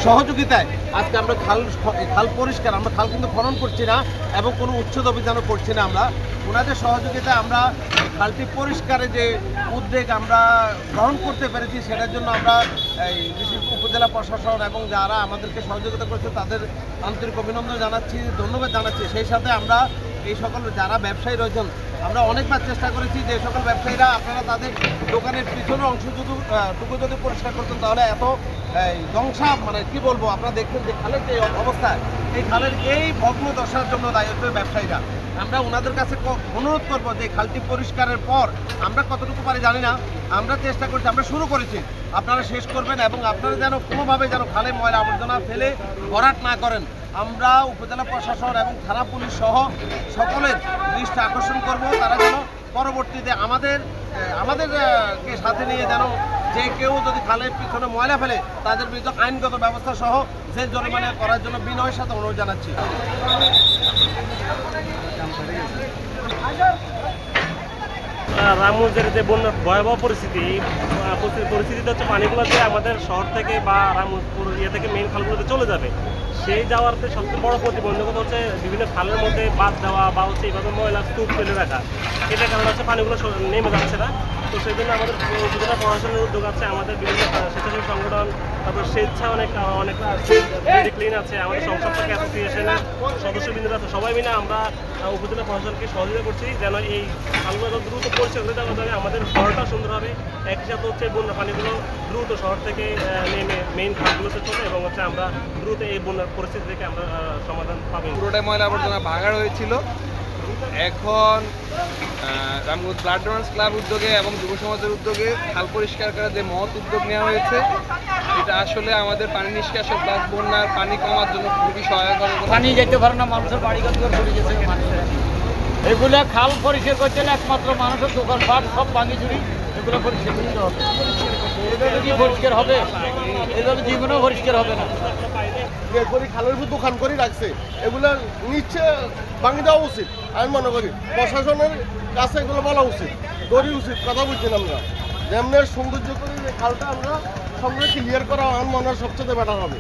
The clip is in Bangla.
সহযোগিতায় আজকে আমরা খাল পরিষ্কার, আমরা খাল কিন্তু খনন করছি না এবং কোনো উচ্ছেদ অভিযানও করছি না। আমরা ওনাদের সহযোগিতায় আমরা খালটি পরিষ্কারে যে উদ্যোগ আমরা গ্রহণ করতে পেরেছি, সেটার জন্য আমরা এই বিশেষ উপজেলা প্রশাসন এবং যারা আমাদেরকে সহযোগিতা করেছে তাদের আন্তরিক অভিনন্দন জানাচ্ছি, ধন্যবাদ জানাচ্ছি। সেই সাথে আমরা এই সকল যারা ব্যবসায়ী রয়েছেন, আমরা অনেকবার চেষ্টা করেছি যে সকল ব্যবসায়ীরা আপনারা তাদের দোকানের পিছনের অংশ টুকু যদি পরিষ্কার করতেন তাহলে এত ধ্বংসা মানে কি বলবো, আপনারা দেখছেন যে খালের যে অবস্থা, এই খালের এই ভগ্ন দশার জন্য দায়ী হচ্ছে ব্যবসায়ীরা। আমরা ওনাদের কাছে অনুরোধ করবো যে খালটি পরিষ্কারের পর আমরা কতটুকু পারি জানি না, আমরা চেষ্টা করছি, আমরা শুরু করেছি, আপনারা শেষ করবেন এবং আপনারা যেন কোনোভাবে যেন খালে ময়লা আবর্জনা ফেলে ভরাট না করেন। আমরা উপজেলা প্রশাসন এবং থানা পুলিশ সহ সকলের দৃষ্টি আকর্ষণ করব, তারা যেন পরবর্তীতে আমাদেরকে সাথে নিয়ে যেন যে কেউ যদি খালের পিছনে ময়লা ফেলে তাদের বিরুদ্ধে আইনগত ব্যবস্থা সহ জেল জরিমানা করার জন্য বিনয়ের সাথে অনুরোধ জানাচ্ছি। রামগঞ্জের যে বন্যার ভয়াবহ পরিস্থিতিতে হচ্ছে পানিগুলো যে আমাদের শহর থেকে বা রামগঞ্জপুর থেকে মেইন খালগুলোতে চলে যাবে, সেই যাওয়ারতে সবচেয়ে বড় প্রতিবন্ধকতা হচ্ছে বিভিন্ন খালের মধ্যে বাদ দেওয়া বা হচ্ছে এইভাবে ময়লা স্তূপ ফেলে রাখা। এটার কারণে হচ্ছে পানিগুলো নেমে যাচ্ছে না। তো সেই জন্য আমাদের উপজেলা প্রশাসনের উদ্যোগ আছে, আমাদের বিভিন্ন স্বেচ্ছাসেবী সংগঠন, তারপর স্বেচ্ছা অনেক ক্লিন আছে, আমাদের সংসদ অ্যাসোসিয়েশনের সদস্যবৃন্দরা আছে, সবাই মিলে আমরা উপজেলা প্রশাসনকে সহযোগিতা করছি যেন এই খালগুলো দ্রুত পরিষ্কার করে দেওয়া যাবে, আমাদের শহরটা সুন্দর হবে। একই সাথে হচ্ছে বন্যা পানিগুলো দ্রুত শহর থেকে নেমে মেইন খালগুলোতে চলে এবং হচ্ছে আমরা দ্রুত এই বন্যার পরিস্থিতি থেকে আমরা সমাধান পাবো। পুরোটাই ময়লা আবর্জনা ভাঙাড় হয়েছিল। এখন রামগঞ্জ ব্লাড ডোনার্স ক্লাব উদ্যোগে এবং যুব সমাজের উদ্যোগে খাল পরিষ্কার করার যে মহৎ উদ্যোগ নেওয়া হয়েছে, এটা আসলে আমাদের পানি নিষ্কাশন প্লাস বন্যার পানি কমার জন্য খুবই সহায়ক হবে। পানি যেতে পারে না, মানুষের বাড়িঘর পড়ে গেছে, এগুলো খাল পরিষ্কার করতে হলে একমাত্র মানুষের দোকানপাট সব ভাঙি চুরি এগুলো পরিষ্কার করতে হবে। এভাবে কি পরিষ্কার হবে? এভাবে জীবনেও পরিষ্কার হবে না। খালের উপর দোকান করে রাখছে, এগুলো নিচ্ছে ভাঙি দেওয়া উচিত। আমি মনে করি প্রশাসনের কাছে এগুলো বলা উচিত, করি উচিত, কথা বলছি আমরা যেমন সৌন্দর্য করে খালটা আমরা সঙ্গে ক্লিয়ার করা আমার মনে হয় সবচেয়ে বেটার হবে।